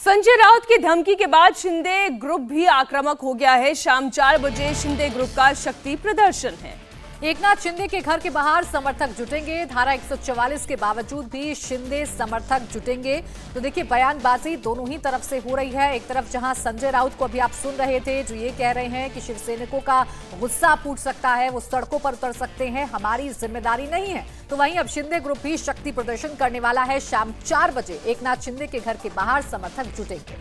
संजय राउत की धमकी के बाद शिंदे ग्रुप भी आक्रामक हो गया है। शाम 4 बजे शिंदे ग्रुप का शक्ति प्रदर्शन है। एकनाथ शिंदे के घर के बाहर समर्थक जुटेंगे। धारा 144 के बावजूद भी शिंदे समर्थक जुटेंगे। तो देखिए, बयानबाजी दोनों ही तरफ से हो रही है। एक तरफ जहां संजय राउत को अभी आप सुन रहे थे, जो ये कह रहे हैं कि शिवसैनिकों का गुस्सा फूट सकता है, वो सड़कों पर उतर सकते हैं, हमारी जिम्मेदारी नहीं है। तो वहीं अब शिंदे ग्रुप भी शक्ति प्रदर्शन करने वाला है। शाम 4 बजे एकनाथ शिंदे के घर के बाहर समर्थक जुटेंगे।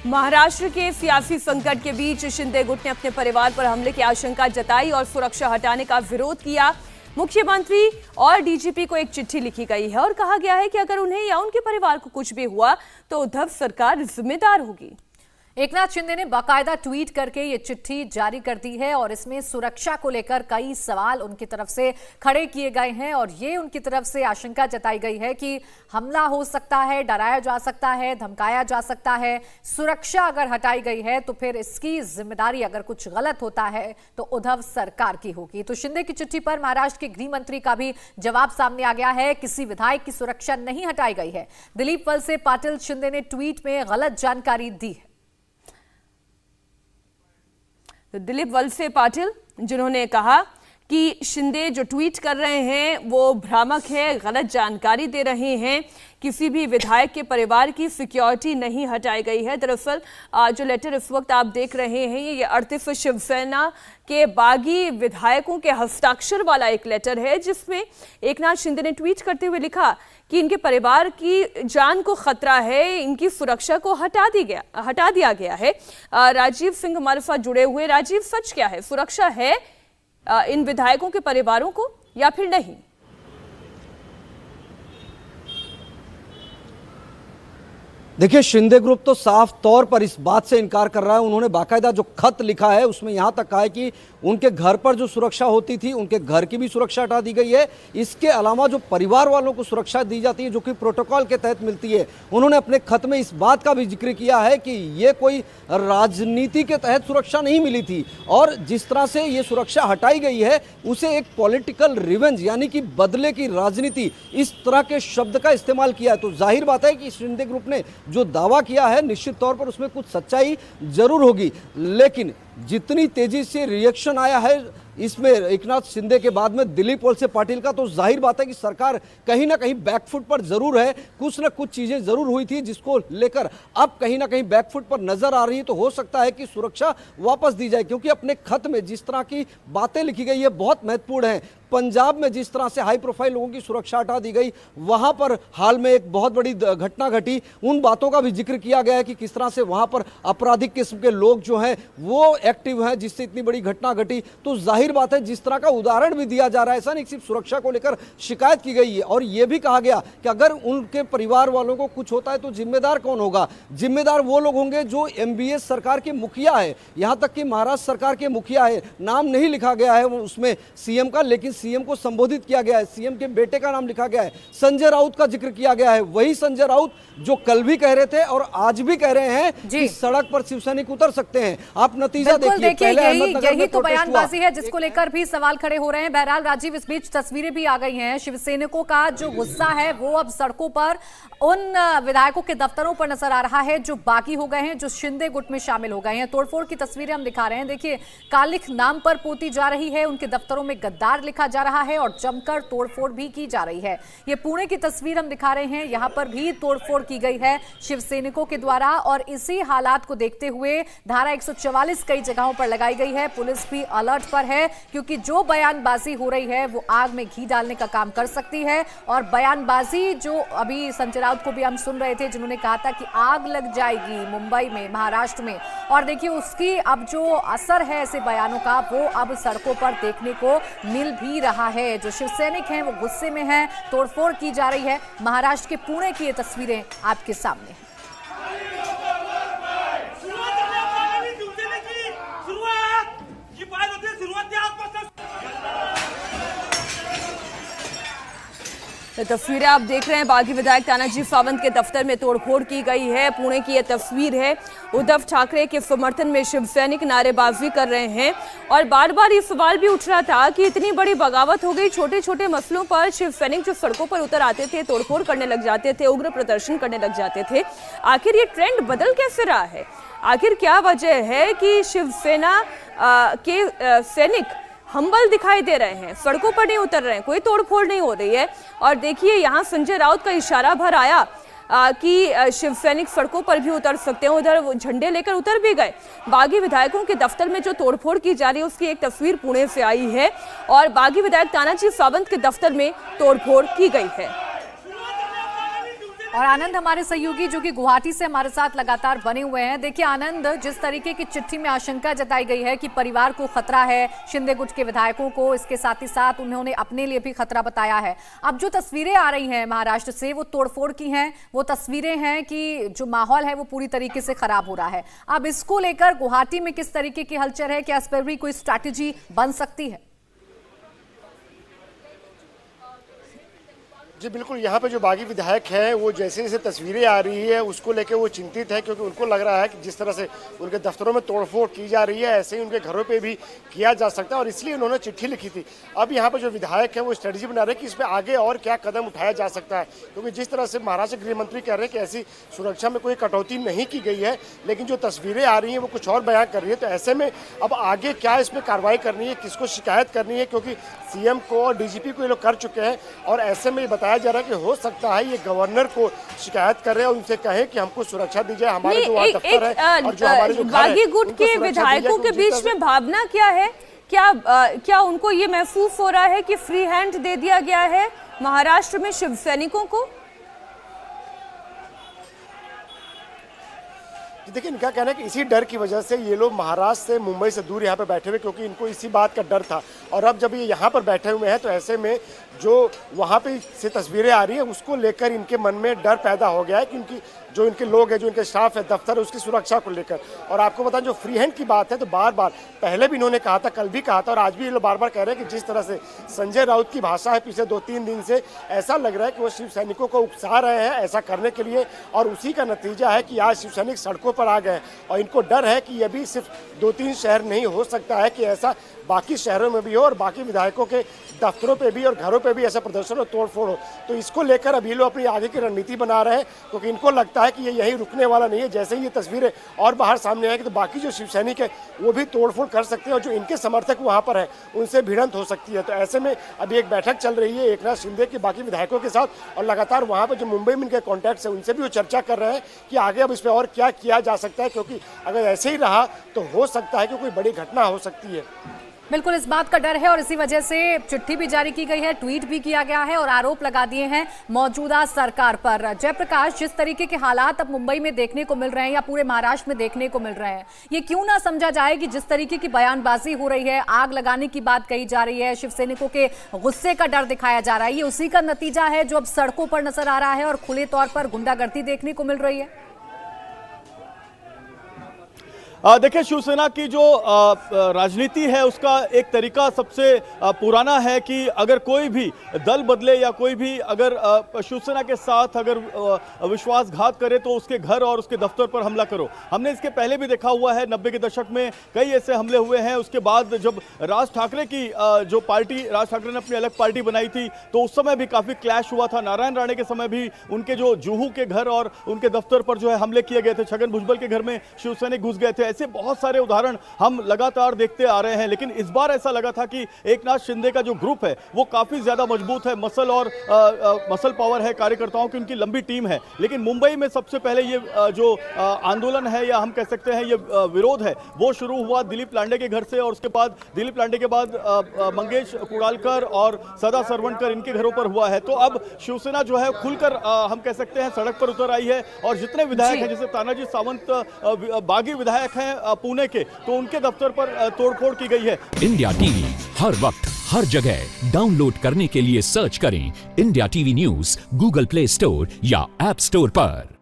महाराष्ट्र के सियासी संकट के बीच शिंदे गुट ने अपने परिवार पर हमले की आशंका जताई और सुरक्षा हटाने का विरोध किया। मुख्यमंत्री और डीजीपी को एक चिट्ठी लिखी गई है और कहा गया है कि अगर उन्हें या उनके परिवार को कुछ भी हुआ तो उद्धव सरकार जिम्मेदार होगी। एकनाथ शिंदे ने बाकायदा ट्वीट करके ये चिट्ठी जारी कर दी है और इसमें सुरक्षा को लेकर कई सवाल उनकी तरफ से खड़े किए गए हैं और ये उनकी तरफ से आशंका जताई गई है कि हमला हो सकता है, डराया जा सकता है, धमकाया जा सकता है। सुरक्षा अगर हटाई गई है तो फिर इसकी जिम्मेदारी अगर कुछ गलत होता है तो उद्धव सरकार की होगी। तो शिंदे की चिट्ठी पर महाराष्ट्र के गृह मंत्री का भी जवाब सामने आ गया है। किसी विधायक की सुरक्षा नहीं हटाई गई है। दिलीप वलसे पाटिल शिंदे ने ट्वीट में गलत जानकारी दी है। तो दिलीप वलसे पाटिल जिन्होंने कहा कि शिंदे जो ट्वीट कर रहे हैं वो भ्रामक है, गलत जानकारी दे रहे हैं। किसी भी विधायक के परिवार की सिक्योरिटी नहीं हटाई गई है। दरअसल जो लेटर इस वक्त आप देख रहे हैं ये 38 शिवसेना के बागी विधायकों के हस्ताक्षर वाला एक लेटर है, जिसमें एकनाथ शिंदे ने ट्वीट करते हुए लिखा कि इनके परिवार की जान को खतरा है, इनकी सुरक्षा को हटा दिया गया है। राजीव सिंह हमारे साथ जुड़े हुए। राजीव, सच क्या है? सुरक्षा है इन विधायकों के परिवारों को या फिर नहीं? देखिए, शिंदे ग्रुप तो साफ तौर पर इस बात से इनकार कर रहा है। उन्होंने बाकायदा जो खत लिखा है उसमें यहां तक कहा है कि उनके घर पर जो सुरक्षा होती थी उनके घर की भी सुरक्षा हटा दी गई है। इसके अलावा जो परिवार वालों को सुरक्षा दी जाती है जो कि प्रोटोकॉल के तहत मिलती है, उन्होंने अपने खत में इस बात का भी जिक्र किया है कि ये कोई राजनीति के तहत सुरक्षा नहीं मिली थी और जिस तरह से ये सुरक्षा हटाई गई है उसे एक पॉलिटिकल रिवेंज यानी कि बदले की राजनीति, इस तरह के शब्द का इस्तेमाल किया है। तो जाहिर बात है कि शिंदे ग्रुप ने जो दावा किया है निश्चित तौर पर उसमें कुछ सच्चाई जरूर होगी, लेकिन जितनी तेजी से रिएक्शन आया है इसमें एकनाथ शिंदे के बाद में दिलीप वलसे पाटिल का, तो जाहिर बात है कि सरकार कहीं ना कहीं बैकफुट पर जरूर है। कुछ ना कुछ चीजें जरूर हुई थी जिसको लेकर अब कहीं ना कहीं बैकफुट पर नजर आ रही है। तो हो सकता है कि सुरक्षा वापस दी जाए, क्योंकि अपने खत में जिस तरह की बातें लिखी गई है बहुत महत्वपूर्ण है। पंजाब में जिस तरह से हाई प्रोफाइल लोगों की सुरक्षा हटा दी गई, वहां पर हाल में एक बहुत बड़ी घटना घटी, उन बातों का भी जिक्र किया गया है कि किस तरह से वहां पर आपराधिक किस्म के लोग जो हैं वो एक्टिव हैं जिससे इतनी बड़ी घटना घटी। तो जाहिर बात है जिस तरह का उदाहरण भी दिया जा रहा है, ऐसा नहीं सिर्फ सुरक्षा को लेकर शिकायत की गई है और यह भी कहा गया कि अगर उनके परिवार वालों को कुछ होता है तो जिम्मेदार कौन होगा? जिम्मेदार वो लोग होंगे जो एमबीएस सरकार के मुखिया है, यहां तक कि महाराष्ट्र सरकार के मुखिया है। नाम नहीं लिखा गया है उसमें सीएम का, लेकिन सीएम को संबोधित किया गया है, सीएम के बेटे का नाम लिखा गया है, संजय राउत का जिक्र किया गया है। वही संजय राउत जो कल भी कह रहे थे और आज भी कह रहे हैं कि सड़क पर शिवसैनिक उतर सकते हैं। आप नतीजा देखिए, यही तो बयानबाजी है जिसको लेकर भी सवाल खड़े हो रहे हैं। बहरहाल राजीव, इस बीच तस्वीरें भी आ गई हैं। शिवसैनिकों का जो गुस्सा है वो अब सड़कों पर उन विधायकों के दफ्तरों पर नजर आ रहा है जो बागी हो गए हैं, जो शिंदे गुट में शामिल हो गए हैं। तोड़फोड़ की तस्वीरें हम दिखा रहे हैं। देखिए, कालिख नाम पर पोती जा रही है, उनके दफ्तरों में गद्दार लिखा जा रहा है और जमकर तोड़फोड़ भी की जा रही है। ये पुणे की तस्वीर हम दिखा रहे हैं, यहां पर भी तोड़फोड़ की गई है शिवसैनिकों के द्वारा और इसी हालात को देखते हुए धारा 144 कई जगहों पर लगाई गई है। पुलिस भी अलर्ट पर है क्योंकि जो बयानबाजी हो रही है वो आग में घी डालने का काम कर सकती है। और बयानबाजी जो अभी संजय राउत को भी हम सुन रहे थे जिन्होंने कहा था कि आग लग जाएगी मुंबई में, महाराष्ट्र में, और देखिए उसकी अब जो असर है ऐसे बयानों का वो अब सड़कों पर देखने को मिल भी रहा है। जो शिवसैनिक हैं वो गुस्से में हैं, तोड़फोड़ की जा रही है। महाराष्ट्र के पुणे की ये तस्वीरें आपके सामने हैं। ये तस्वीरें आप देख रहे हैं, बागी विधायक तानाजी सावंत के दफ्तर में तोड़फोड़ की गई है। पुणे की यह तस्वीर है। उद्धव ठाकरे के समर्थन में शिव सैनिक नारेबाजी कर रहे हैं और बार बार ये सवाल भी उठ रहा था कि इतनी बड़ी बगावत हो गई, छोटे छोटे मसलों पर शिव सैनिक जो सड़कों पर उतर आते थे, तोड़फोड़ करने लग जाते थे, उग्र प्रदर्शन करने लग जाते थे। आखिर ये ट्रेंड बदल कैसे रहा है? आखिर क्या वजह है कि शिवसेना के सैनिक हम्बल दिखाई दे रहे हैं, सड़कों पर नहीं उतर रहे हैं, कोई तोड़फोड़ नहीं हो रही है? और देखिए यहाँ संजय राउत का इशारा भर आया कि शिव सैनिक सड़कों पर भी उतर सकते हैं। उधर वो झंडे लेकर उतर भी गए। बागी विधायकों के दफ्तर में जो तोड़फोड़ की जा रही है उसकी एक तस्वीर पुणे से आई है और बागी विधायक तानाजी सावंत के दफ्तर में तोड़फोड़ की गई है। और आनंद हमारे सहयोगी जो कि गुवाहाटी से हमारे साथ लगातार बने हुए हैं। देखिए आनंद, जिस तरीके की चिट्ठी में आशंका जताई गई है कि परिवार को खतरा है, शिंदे गुट के विधायकों को, इसके साथ ही साथ उन्होंने अपने लिए भी खतरा बताया है। अब जो तस्वीरें आ रही हैं महाराष्ट्र से, वो तोड़फोड़ की हैं, वो तस्वीरें हैं कि जो माहौल है वो पूरी तरीके से खराब हो रहा है। अब इसको लेकर गुवाहाटी में किस तरीके की हलचल है? क्या इस पर भी कोई स्ट्रैटेजी बन सकती है? जी बिल्कुल, यहाँ पे जो बागी विधायक हैं वो जैसे जैसे तस्वीरें आ रही है उसको लेके वो चिंतित है, क्योंकि उनको लग रहा है कि जिस तरह से उनके दफ्तरों में तोड़फोड़ की जा रही है ऐसे ही उनके घरों पे भी किया जा सकता है और इसलिए उन्होंने चिट्ठी लिखी थी। अब यहाँ पे जो विधायक है वो स्ट्रेटजी बना रहे हैं कि इस पर आगे और क्या कदम उठाया जा सकता है, क्योंकि जिस तरह से महाराष्ट्र गृह मंत्री कह रहे हैं कि ऐसी सुरक्षा में कोई कटौती नहीं की गई है, लेकिन जो तस्वीरें आ रही हैं वो कुछ और बयान कर रही है। तो ऐसे में अब आगे क्या इसमें कार्रवाई करनी है, किसको शिकायत करनी है, क्योंकि सीएम को और डीजीपी को ये लोग कर चुके हैं और ऐसे में बताया जा रहा है कि हो सकता है ये गवर्नर को शिकायत कर रहे हैं और उनसे कहें कि हमको सुरक्षा दीजिए, हमारे जो दफ्तर है और जो हमारे जो बागी गुट के विधायकों के बीच में भावना क्या है? क्या उनको ये महसूस हो रहा है कि फ्री हैंड दे दिया गया है महाराष्ट्र में शिव सैनिकों को? देखिए, इनका कहना है कि इसी डर की वजह से ये लोग महाराष्ट्र से, मुंबई से दूर यहाँ पे बैठे हुए, क्योंकि इनको इसी बात का डर था। और अब जब ये यहाँ पर बैठे हुए हैं तो ऐसे में जो वहाँ पे से तस्वीरें आ रही है उसको लेकर इनके मन में डर पैदा हो गया है कि इनकी जो इनके लोग हैं, जो इनके स्टाफ है, दफ्तर है, उसकी सुरक्षा को लेकर। और आपको बताएं, जो फ्री हैंड की बात है तो बार बार पहले भी इन्होंने कहा था, कल भी कहा था और आज भी ये लोग बार बार कह रहे हैं कि जिस तरह से संजय राउत की भाषा है पिछले 2-3 दिन से, ऐसा लग रहा है कि वो शिव सैनिकों को उकसा रहे हैं ऐसा करने के लिए और उसी का नतीजा है कि आज शिव सैनिक सड़कों पर आ गए और इनको डर है कि ये भी सिर्फ 2-3 शहर नहीं हो सकता है कि ऐसा बाकी शहरों में भी हो और बाकी विधायकों के दफ्तरों पे भी और घरों पे भी ऐसा प्रदर्शन और तोड़फोड़ हो। तो इसको लेकर अब ये लोग अपनी आगे की रणनीति बना रहे हैं, क्योंकि इनको लगता है कि ये यहीं रुकने वाला नहीं है। जैसे ही ये तस्वीरें और बाहर सामने आएगी तो बाकी जो शिव सैनिक है वो भी तोड़फोड़ कर सकते हैं और जो इनके समर्थक वहाँ पर है उनसे भिड़ंत हो सकती है। तो ऐसे में अभी एक बैठक चल रही है एकनाथ शिंदे के बाकी विधायकों के साथ और लगातार वहाँ पर जो मुंबई में इनके कॉन्टैक्ट्स है उनसे भी वो चर्चा कर रहे हैं कि आगे अब इस पर और क्या किया जा सकता है, क्योंकि अगर ऐसे ही रहा तो हो सकता है कि कोई बड़ी घटना हो सकती है। बिल्कुल, इस बात का डर है और इसी वजह से चिट्ठी भी जारी की गई है, ट्वीट भी किया गया है और आरोप लगा दिए हैं मौजूदा सरकार पर। जयप्रकाश, जिस तरीके के हालात अब मुंबई में देखने को मिल रहे हैं या पूरे महाराष्ट्र में देखने को मिल रहे हैं, ये क्यों ना समझा जाए कि जिस तरीके की बयानबाजी हो रही है, आग लगाने की बात कही जा रही है, शिव सैनिकों के गुस्से का डर दिखाया जा रहा है, ये उसी का नतीजा है जो अब सड़कों पर नजर आ रहा है और खुले तौर पर गुंडागर्दी देखने को मिल रही है? देखिए, शिवसेना की जो राजनीति है उसका एक तरीका सबसे पुराना है कि अगर कोई भी दल बदले या कोई भी अगर शिवसेना के साथ अगर विश्वासघात करे तो उसके घर और उसके दफ्तर पर हमला करो। हमने इसके पहले भी देखा हुआ है, 90 के दशक में कई ऐसे हमले हुए हैं। उसके बाद जब राज ठाकरे की जो पार्टी, राज ठाकरे ने अपनी अलग पार्टी बनाई थी तो उस समय भी काफ़ी क्लैश हुआ था। नारायण राणे के समय भी उनके जो जुहू के घर और उनके दफ्तर पर जो है हमले किए गए थे। छगन भुजबल के घर में शिवसैनिक घुस गए थे। ऐसे बहुत सारे उदाहरण हम लगातार देखते आ रहे हैं, लेकिन इस बार ऐसा लगा था कि एकनाथ शिंदे का जो ग्रुप है वो काफी ज्यादा मजबूत है, मसल और मसल पावर है कार्यकर्ताओं की, उनकी लंबी टीम है। लेकिन मुंबई में सबसे पहले ये जो आंदोलन है या हम कह सकते हैं ये विरोध है वो शुरू हुआ दिलीप लांडे के घर से और उसके बाद दिलीप लांडे के बाद मंगेश कुड़ालकर और सदा सरवणकर इनके घरों पर हुआ है। तो अब शिवसेना जो है खुलकर हम कह सकते हैं सड़क पर उतर आई है और जितने विधायक हैं, जैसे तानाजी सावंत बागी विधायक हैं पुणे के, तो उनके दफ्तर पर तोड़फोड़ की गई है। इंडिया टीवी हर वक्त हर जगह डाउनलोड करने के लिए सर्च करें India TV news Google play store या ऐप स्टोर पर।